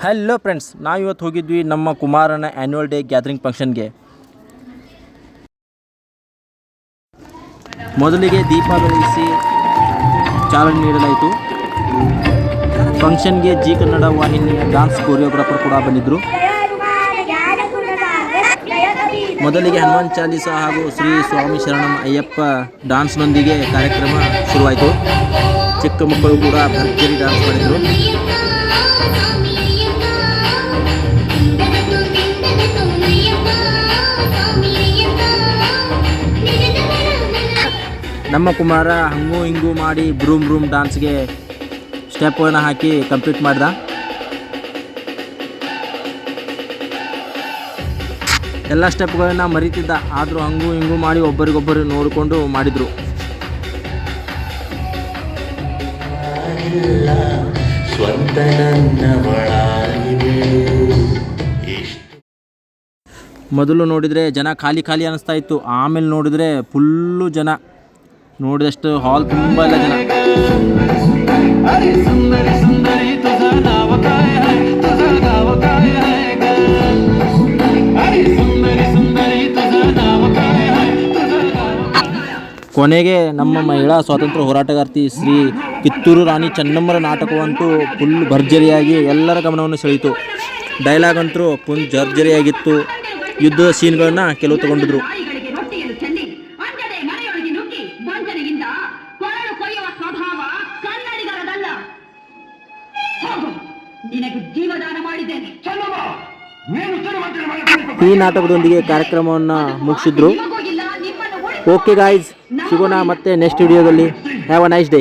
Hello friends, ನಾವಿವತ್ತು ಹೋಗಿದ್ವಿ ನಮ್ಮ ಕುಮಾರನ ಆ್ಯನ್ಯುವಲ್ ಡೇ ಗ್ಯಾದರಿಂಗ್ ಫಂಕ್ಷನ್ಗೆ. ಮೊದಲಿಗೆ ದೀಪ ಬೆಳಗಿಸಿ ಚಾಲನೆ ನೀಡಲಾಯಿತು. ಫಂಕ್ಷನ್ಗೆ ಜಿ ಕನ್ನಡ ವಾಹಿನಿಯ ಡಾನ್ಸ್ ಕೊರಿಯೋಗ್ರಾಫರ್ ಕೂಡ ಬಂದಿದ್ದರು. ಮೊದಲಿಗೆ ಹನುಮಾನ್ ಚಾಲೀಸ ಹಾಗೂ ಶ್ರೀ ಸ್ವಾಮಿ ಶರಣಂ ಅಯ್ಯಪ್ಪ ಡಾನ್ಸ್ನೊಂದಿಗೆ ಕಾರ್ಯಕ್ರಮ ಶುರುವಾಯಿತು. ಚಿಕ್ಕ ಮಕ್ಕಳು ಕೂಡ ಭರ್ಜರಿ ಡಾನ್ಸ್ ಮಾಡಿದರು. ನಮ್ಮ ಕುಮಾರ ಹಂಗೂ ಹಿಂಗೂ ಮಾಡಿ ಬ್ರೂಮ್ ಡಾನ್ಸ್ಗೆ ಸ್ಟೆಪ್ಗಳನ್ನು ಹಾಕಿ ಕಂಪ್ಲೀಟ್ ಮಾಡಿದ. ಎಲ್ಲ ಸ್ಟೆಪ್ಗಳನ್ನು ಮರೀತಿದ್ದ, ಆದರೂ ಹಂಗೂ ಹಿಂಗೂ ಮಾಡಿ ಒಬ್ಬರಿಗೊಬ್ಬರು ನೋಡಿಕೊಂಡು ಮಾಡಿದರು. ಮೊದಲು ನೋಡಿದರೆ ಜನ ಖಾಲಿ ಅನ್ನಿಸ್ತಾ ಇತ್ತು. ಆಮೇಲೆ ನೋಡಿದರೆ ಫುಲ್ಲು ಜನ, ನೋಡಿದಷ್ಟು ಹಾಲ್ ತುಂಬ ಎಲ್ಲ ಜನ. ಕೊನೆಗೆ ನಮ್ಮ ಮಹಿಳಾ ಸ್ವಾತಂತ್ರ್ಯ ಹೋರಾಟಗಾರ್ತಿ ಶ್ರೀ ಕಿತ್ತೂರು ರಾಣಿ ಚೆನ್ನಮ್ಮರ ನಾಟಕವಂತೂ ಫುಲ್ ಭರ್ಜರಿಯಾಗಿ ಎಲ್ಲರ ಗಮನವನ್ನು ಸೆಳೆಯಿತು. ಡೈಲಾಗ್ ಅಂತೂ ಫುಲ್ ಭರ್ಜರಿಯಾಗಿತ್ತು. ಯುದ್ಧದ ಸೀನ್ಗಳನ್ನ ಕೆಲವು ತಗೊಂಡಿದ್ರು. ಈ ನಾಟಕದೊಂದಿಗೆ ಕಾರ್ಯಕ್ರಮವನ್ನು ಮುಗಿಸಿದ್ರು. ಓಕೆ ಗಾಯ್ಸ್, ಸಿಗೋಣ ಮತ್ತೆ ನೆಕ್ಸ್ಟ್ ವಿಡಿಯೋದಲ್ಲಿ. Have a nice day.